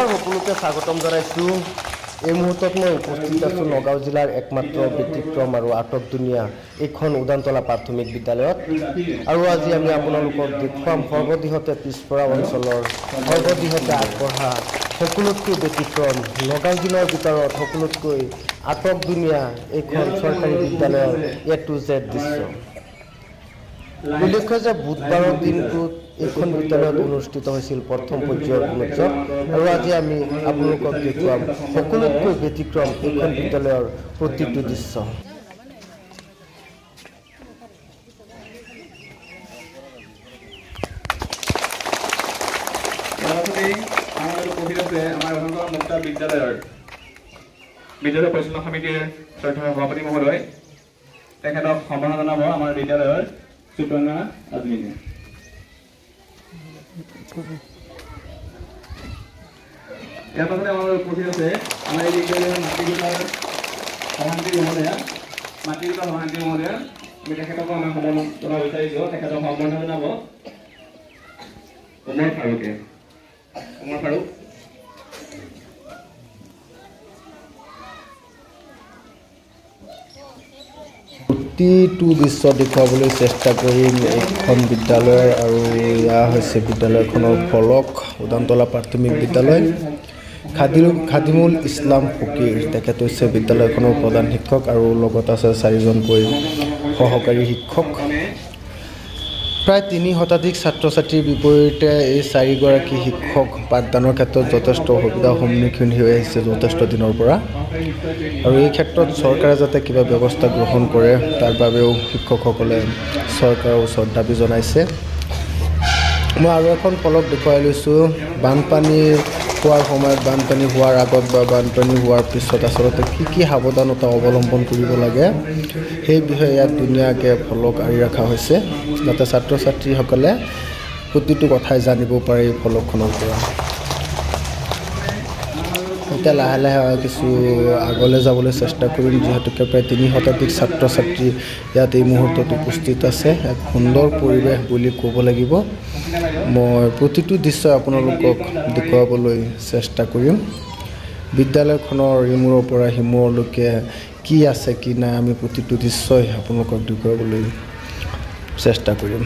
নমস্কাৰ সকলোকে স্বাগতম জনাইছোঁ। এই মুহূৰ্তত মই উপস্থিত আছোঁ নগাঁও জিলাৰ একমাত্ৰ ব্যতিক্ৰম আৰু আটকধুনীয়া এইখন উদানতলা প্ৰাথমিক বিদ্যালয়ত। আৰু আজি আমি আপোনালোকক দেখুৱাম সৰ্বদিশতে পিছপৰা অঞ্চলৰ সৰ্বদিশতে আগবঢ়া সকলোতকৈ ব্যতিক্ৰম নগাঁও জিলাৰ ভিতৰত সকলোতকৈ আটকধুনীয়া এইখন চৰকাৰী বিদ্যালয়ৰ A to Z দৃশ্য। উল্লেখ্য যে বুধবাৰৰ দিনটোত এইখন বিদ্যালয়ত অনুষ্ঠিত হৈছিল প্ৰথম পৰ্যায়ৰ গুণোৎসৱ আৰু আজি আমি আপোনালোকক দেখুৱাম সকলোতকৈ ব্যতিক্ৰম এইখন বিদ্যালয়ৰ প্ৰতিটো দৃশ্য। বিদ্যালয় পৰিচালনা সমিতিৰ শ্ৰদ্ধেয় সভাপতি মহোদয় তেখেতক সম্বৰ্ধনা জনাব আমাৰ বিদ্যালয়ৰ সুপ্ৰনা আদমিনে। ইয়াৰ পাছতে আমাৰ উপস্থিত আছে আমাৰ এই বিদ্যালয়ৰ মাতৃপিতাৰ সভাপতি মহোদয়া আমি তেখেতকো আমাৰ সম্বৰ্ধনা জনাব বিচাৰিছোঁ। তেখেতক সম্বৰ্ধনা জনাব উমৰ ফাৰুক। প্ৰতিটো দৃশ্য দেখুৱাবলৈ চেষ্টা কৰিম এইখন বিদ্যালয়ৰ। আৰু এয়া হৈছে বিদ্যালয়খনৰ ফলক, উদানতলা প্ৰাথমিক বিদ্যালয়। খাদিমুল ইছলাম ফকীৰ তেখেত হৈছে বিদ্যালয়খনৰ প্ৰধান শিক্ষক আৰু লগত আছে 4জনকৈ সহকাৰী শিক্ষক। প্ৰায় 3 শতাধিক ছাত্ৰ ছাত্ৰীৰ বিপৰীতে এই 4গৰাকী শিক্ষক পাঠদানৰ ক্ষেত্ৰত যথেষ্ট অসুবিধাৰ সন্মুখীন হৈ আহিছে যথেষ্ট দিনৰ পৰা। আৰু এই ক্ষেত্ৰত চৰকাৰে যাতে কিবা ব্যৱস্থা গ্ৰহণ কৰে তাৰ বাবেও শিক্ষকসকলে চৰকাৰৰ ওচৰত দাবী জনাইছে। মই আৰু এখন ফলক দেখুৱাই লৈছোঁ। বানপানী হোৱাৰ সময়ত, বানপানী হোৱাৰ আগত বা বানপানী হোৱাৰ পিছত আচলতে কি সাৱধানতা অৱলম্বন কৰিব লাগে সেই বিষয়ে ইয়াত ধুনীয়াকৈ ফলক আঁৰি ৰখা হৈছে যাতে ছাত্ৰ ছাত্ৰীসকলে প্ৰতিটো কথাই জানিব পাৰে এই ফলকখনৰ পৰা। এতিয়া লাহে লাহে কিছু আগলৈ যাবলৈ চেষ্টা কৰিম যিহেতুকে প্ৰায় 3 শতাধিক ছাত্ৰ ছাত্ৰী ইয়াত এই মুহূৰ্তত উপস্থিত আছে। এক সুন্দৰ পৰিৱেশ বুলি ক'ব লাগিব। মই প্ৰতিটো দৃশ্য আপোনালোকক দেখুৱাবলৈ চেষ্টা কৰিম। বিদ্যালয়খনৰ ইমূৰৰ পৰা সিমূৰলৈকে কি আছে কি নাই আমি প্ৰতিটো দৃশ্যই আপোনালোকক দেখুৱাবলৈ চেষ্টা কৰিম।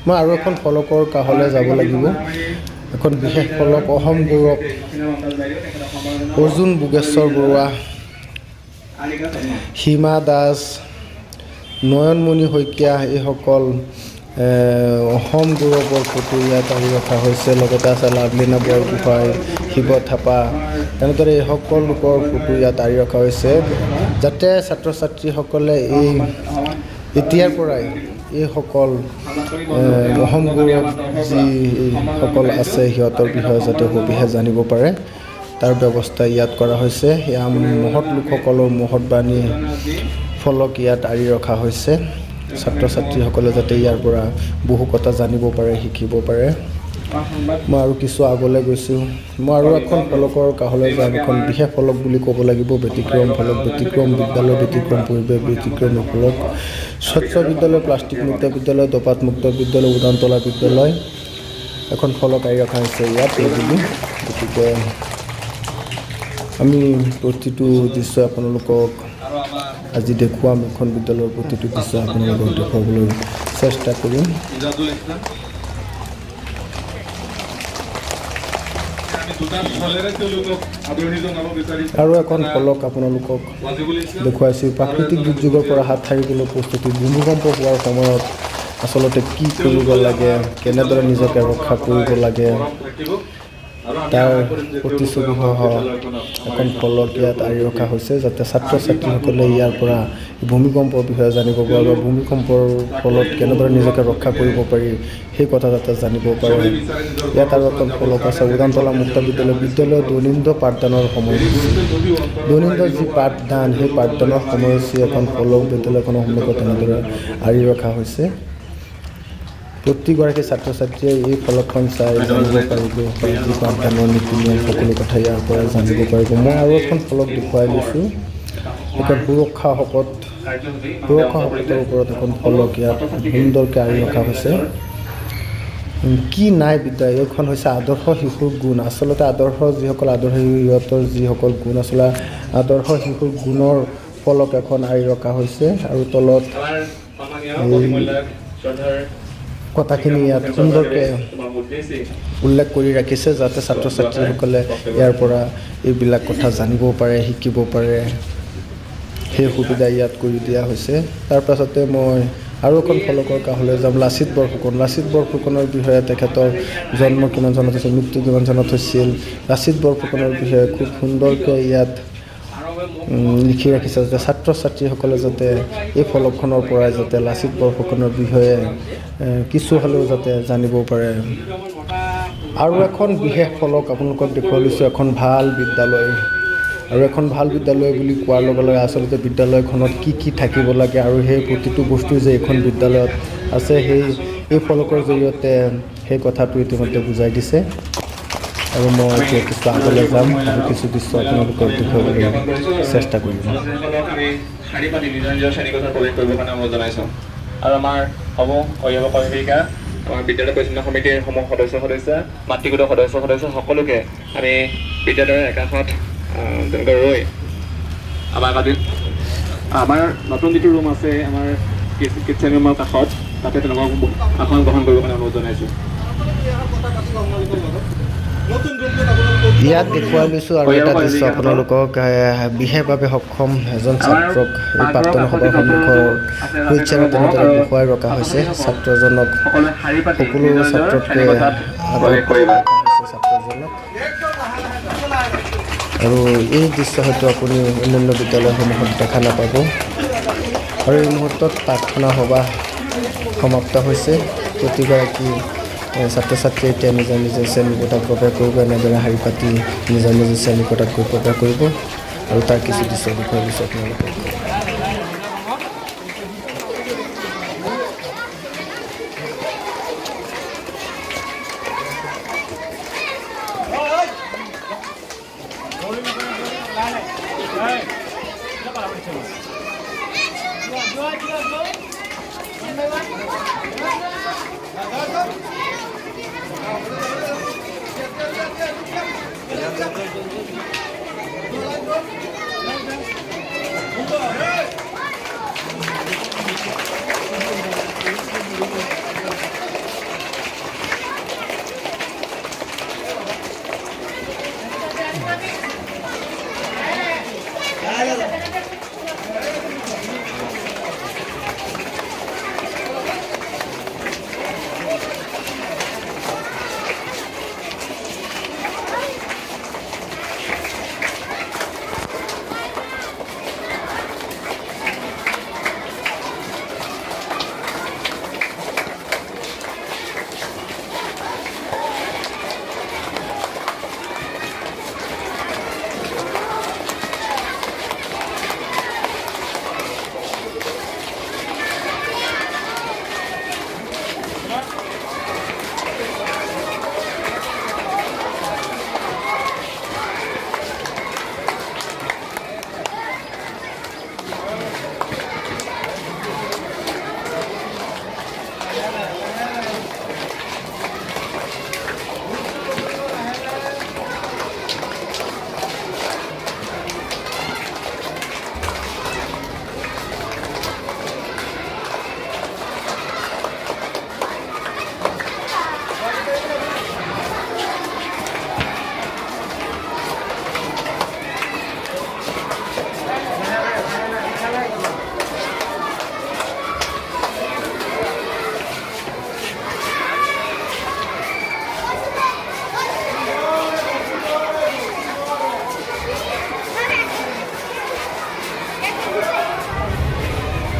মই আৰু এখন ফলকৰ কাষলৈ যাব লাগিব। এখন বিশেষ ফলক, অসম গৌৰৱ অৰ্জুন বোগেশ্বৰ বৰুৱা, সীমা দাস, নয়নমণি শইকীয়া এইসকল অসম গৌৰৱৰ ফটো ইয়াত আঁৰি ৰখা হৈছে। লগতে আছে লাভলীনা বৰগোহাঁই, শিৱ থাপা, তেনেদৰে এইসকল লোকৰ ফটো ইয়াত আঁৰি ৰখা হৈছে যাতে ছাত্ৰ ছাত্ৰীসকলে এতিয়াৰ পৰাই এইসকল অসম গৌৰৱ যিসকল আছে সিহঁতৰ বিষয়ে যাতে সবিশেষ জানিব পাৰে তাৰ ব্যৱস্থা ইয়াত কৰা হৈছে। এয়া মহৎ লোকসকলৰ মহৎ বাণী ফলক ইয়াত আঁৰি ৰখা হৈছে। ছাত্ৰ ছাত্ৰীসকলে যাতে ইয়াৰ পৰা বহু কথা জানিব পাৰে, শিকিব পাৰে। মই আৰু কিছু আগলৈ গৈছোঁ। মই আৰু এখন ফলকৰ কাষলৈ যাম। এখন বিশেষ ফলক বুলি ক'ব লাগিব। ব্যতিক্ৰম ফলক, ব্যতিক্ৰম বিদ্যালয়, ব্যতিক্ৰম পৰিৱেশ, ব্যতিক্ৰম ফলক, স্বচ্ছ বিদ্যালয়, প্লাষ্টিক মুক্ত বিদ্যালয়, দপাত মুক্ত বিদ্যালয়, উদানতলা বিদ্যালয়। এখন ফলক আঁৰি ৰখা হৈছে ইয়াত এই বুলি। গতিকে আমি প্ৰতিটো দৃশ্য আপোনালোকক আজি দেখুৱাম। এখন বিদ্যালয়ৰ প্ৰতিটো দৃশ্য আপোনালোকক দেখুৱাবলৈ চেষ্টা কৰিম। আৰু এখন ফলক আপোনালোকক দেখুৱাইছোঁ। প্ৰাকৃতিক দুৰ্যোগৰ পৰা হাত সাৰিবলৈ প্ৰস্তুতি, ভূমিকম্প হোৱাৰ সময়ত আচলতে কি কৰিব লাগে, কেনেদৰে নিজকে ৰক্ষা কৰিব লাগে তাৰ প্ৰতিচ্ছবিসহ এখন ফলক ইয়াত আঁৰি ৰখা হৈছে যাতে ছাত্ৰ ছাত্ৰীসকলে ইয়াৰ পৰা ভূমিকম্পৰ বিষয়ে জানিব পাৰে বা ভূমিকম্পৰ ফলত কেনেদৰে নিজকে ৰক্ষা কৰিব পাৰি সেই কথা যাতে জানিব পাৰে। ইয়াত আৰু এখন ফলক আছে উদানতলা মুক্ত বিদ্যালয়, বিদ্যালয়ৰ দৈনন্দিন পাঠদানৰ সময়সূচী, দৈনন্দিন যি পাঠদান সেই পাঠদানৰ সময়সূচী এখন ফলক বিদ্যালয়খনৰ সন্মুখত তেনেদৰে আঁৰি ৰখা হৈছে। প্ৰতিগৰাকী ছাত্ৰ ছাত্ৰীয়ে এই ফলকখন চাই জানিব পাৰিব, যি পাঠদানৰ নীতি নিয়ম সকলো কথা ইয়াৰ পৰা জানিব পাৰিব। মই আৰু এখন ফলক দেখুৱাই লৈছোঁ। এখন সুৰক্ষা শপথৰ ওপৰত এখন ফলক ইয়াত সুন্দৰকৈ আঁৰি ৰখা হৈছে। কি নাই বিদ্যা এইখন হৈছে আদৰ্শ শিশুৰ গুণ আচলতে আদৰ্শ যিসকল আদৰ্শ সিহঁতৰ যিসকল গুণ আচলতে আদৰ্শ শিশুৰ গুণৰ ফলক এখন আঁৰি ৰখা হৈছে আৰু তলত আমাৰ সন্মানীয় অতিমূল্যক শ্ৰদ্ধাৰ কথাখিনি ইয়াত সুন্দৰকৈ তোমাৰ উদ্দেশ্যে উল্লেখ কৰি ৰাখিছে যাতে ছাত্ৰ ছাত্ৰীসকলে ইয়াৰ পৰা এইবিলাক কথা জানিব পাৰে শিকিব পাৰে সেই সুবিধা ইয়াত কৰি দিয়া হৈছে তাৰ পাছতে মই আৰু এখন ফলকৰ কাষলৈ যাম লাচিত বৰফুকনৰ বিষয়ে তেখেতৰ জন্ম কিমান চনত হৈছিল মৃত্যু কিমান চনত হৈছিল লাচিত বৰফুকনৰ বিষয়ে খুব সুন্দৰকৈ ইয়াত লিখি ৰাখিছে যাতে ছাত্ৰ ছাত্ৰীসকলে যাতে এই ফলকখনৰ পৰাই যাতে লাচিত বৰফুকনৰ বিষয়ে কিছু হ'লেও যাতে জানিব পাৰে আৰু এখন বিশেষ ফলক আপোনালোকক দেখুৱাই লৈছোঁ এখন ভাল বিদ্যালয় আৰু এখন ভাল বিদ্যালয় বুলি কোৱাৰ লগে লগে আচলতে বিদ্যালয়খনত কি থাকিব লাগে আৰু সেই প্ৰতিটো বস্তু যে এইখন বিদ্যালয়ত আছে এই ফলকৰ জৰিয়তে সেই কথাটো ইতিমধ্যে বুজাই দিছে আৰু মই এতিয়া কিছু আগলৈ যাম আৰু কিছু দৃশ্য আপোনালোকক দেখুৱাবলৈ চেষ্টা কৰিম আমি শাৰী পাতি নিজৰ নিজৰ শ্ৰেণীকোঠাত প্ৰৱেশ কৰিবৰ কাৰণে অনুৰোধ জনাইছোঁ আৰু আমাৰ সমূহ অভিভাৱক অভিভাৱিকা আমাৰ বিদ্যালয় পৰিচালনা সমিতিৰ সমূহ সদস্য মাতৃগোটৰ সদস্য সকলোকে আমি বিদ্যালয়ৰ একাষত তেনেকৈ ৰৈ আমাৰ নতুন যিটো ৰুম আছে আমাৰ কিটচেন ৰুমৰ কাষত তাতে তেনেকুৱা আসন গ্ৰহণ কৰিবৰ কাৰণে অনুৰোধ জনাইছোঁ ইয়াত দেখুৱাই লৈছোঁ আৰু এটা দৃশ্য আপোনালোকক বিশেষভাৱে সক্ষম এজন ছাত্ৰক এই প্ৰাক্তন সভাৰ সন্মুখৰ হুইলচেয়াৰত তেনেদৰে বহুৱাই ৰখা হৈছে ছাত্ৰজনক সকলো ছাত্ৰতকৈ আগত ছাত্ৰজনক আৰু এই দৃশ্য হয়তো আপুনি অন্যান্য বিদ্যালয়সমূহত দেখা নাপাব আৰু এই মুহূৰ্তত প্ৰাৰ্থনা সভা সমাপ্ত হৈছে প্ৰতিগৰাকী ছাত্ৰ ছাত্ৰীয়ে এতিয়া নিজৰ শ্ৰেণীকোঠাত প্ৰৱেশ কৰিব এনেদৰে শাৰী পাতি নিজৰ শ্ৰেণীকোঠাত গৈ প্ৰৱেশ কৰিব আৰু তাৰ কিছু দৃশ্য দেখুৱাই দিছোঁ আপোনালোকক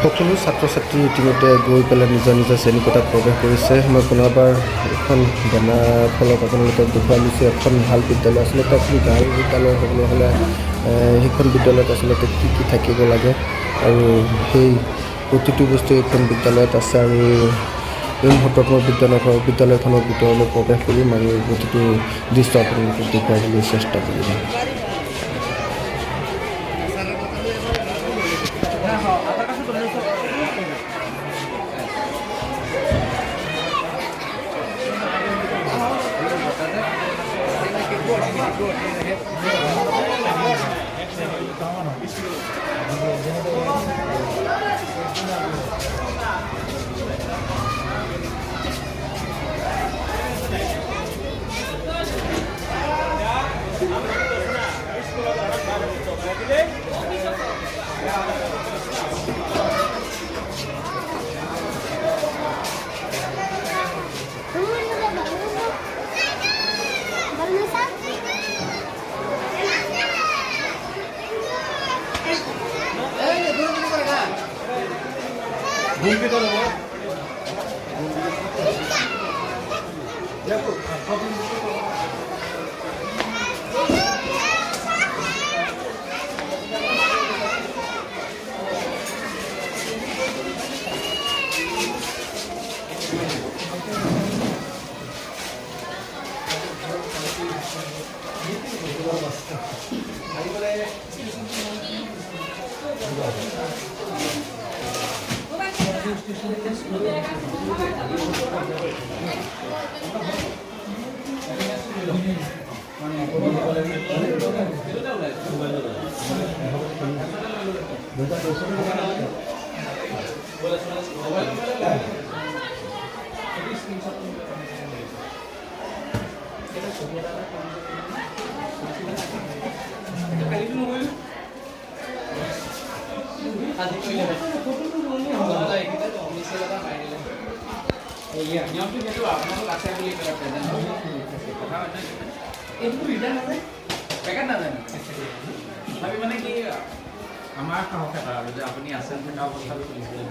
সকলো ছাত্ৰ ছাত্ৰী ইতিমধ্যে গৈ পেলাই নিজৰ শ্ৰেণীকোঠাত প্ৰৱেশ কৰিছে মই পুনৰবাৰ এখন বেনাৰ ফলক আপোনালোকক দেখুৱাই লৈছোঁ এখন ভাল বিদ্যালয় আচলতে আপুনি ভাল বিদ্যালয় হ'বলৈ হ'লে সেইখন বিদ্যালয়ত আচলতে কি থাকিব লাগে আৰু সেই প্ৰতিটো বস্তু এইখন বিদ্যালয়ত আছে আৰু এই মুহূৰ্তত মই বিদ্যালয়খনৰ ভিতৰলৈ প্ৰৱেশ কৰিম আৰু প্ৰতিটো দৃশ্য আপোনালোকক দেখুৱাবলৈ চেষ্টা কৰিম আমাৰ সাহস এটা আৰু যে আপুনি আছেন থকা অৱস্থাটো খুলিছিলে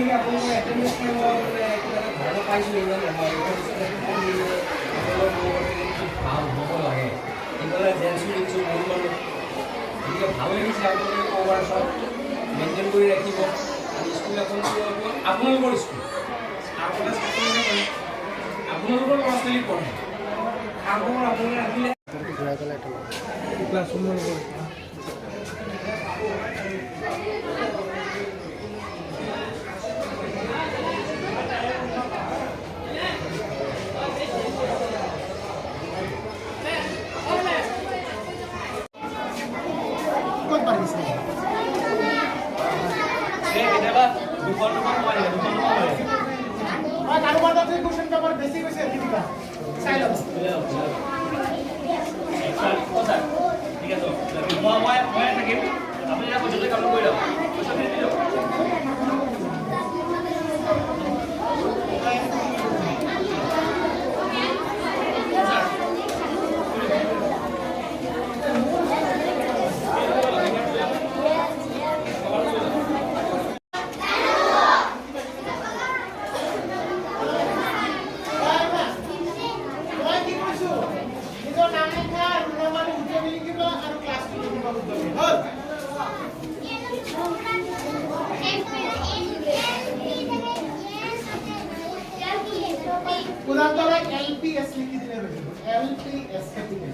নেকি আপোনালোকৰ এটেণ্ডেঞ্চ মই মানে কিবা এটা ধাৰণা পাইছোঁ ইমান নহয় ভাল হ'ব লাগে এইফালে জেন্টছো দেখিছোঁ বহুত মানুহ গতিকে ভাল লাগিছে আপোনালোকে ক'ৰবাৰ চব মেইনটেইন কৰি ৰাখিব আৰু স্কুল এখনটো আপোনালোকৰ স্কুল আগতে ছাত্ৰজনে কৰে আপোনালোকৰ ল'ৰা ছোৱালী পঢ়ে আগৰ আপোনালোকে ৰাখিলে ক্লাছৰুমৰ কেতিয়াবা দুখন কাৰোবাৰ তাতে কুৱেশ্যন পেপাৰ বেছি গৈছে কিবা চাই ল'ব ঠিক আছে মই থাকিম আপুনি এটা পইচাটো কাম কৰি লওক পইচা দি দিয়ক LPS लिखी दिले LPS लिखी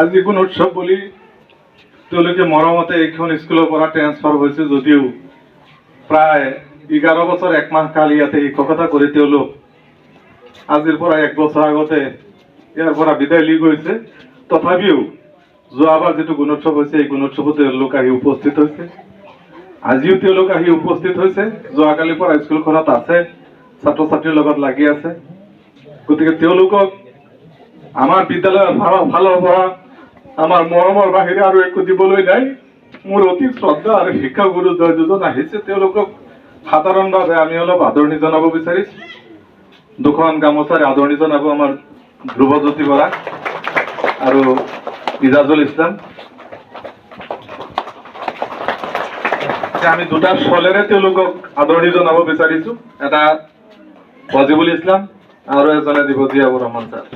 আজি কোন উৎসৱ বুলি তেওঁলোকে মৰমতে এইখন স্কুলৰ পৰা ট্ৰেন্সফাৰ হৈছে যদিও প্ৰায় 11 বছৰ 1 মাহ কাল ইয়াতে শিক্ষকতা কৰি তেওঁলোক আজিৰ পৰা 1 বছৰ আগতে ইয়াৰ পৰা বিদায় লৈ গৈছে তথাপিও যোৱাবাৰ যেটো গুণোৎসৱ হৈছে এই গুণোৎসৱত তেওঁলোক আহি উপস্থিত হৈছে আজিও তেওঁলোক আহি উপস্থিত হৈছে যোৱাকালিৰ পৰা স্কুলখনত আছে ছাত্ৰ ছাত্ৰীৰ লগত লাগি আছে গতিকে তেওঁলোকক আমাৰ বিদ্যালয়ৰ ফালৰ পৰা আমাৰ মৰমৰ বাহিৰে আৰু একো দিবলৈ নাই মোৰ অতি শ্ৰদ্ধা আৰু শিক্ষাগুৰু জয় দুজন আহিছে তেওঁলোকক সাধাৰণভাৱে আমি অলপ আদৰণি জনাব বিচাৰিছো দুখন গামোচাৰে আদৰণি জনাব আমাৰ ধ্ৰুৱজ্যোতি বৰা আৰু ইজাজুল ইছলাম আমি দুটা শলেৰে তেওঁলোকক আদৰণি জনাব বিচাৰিছো এটা ওয়াজিবুল ইছলাম আৰু এজনে দিব জিয়াউৰ ৰহমান ছাৰ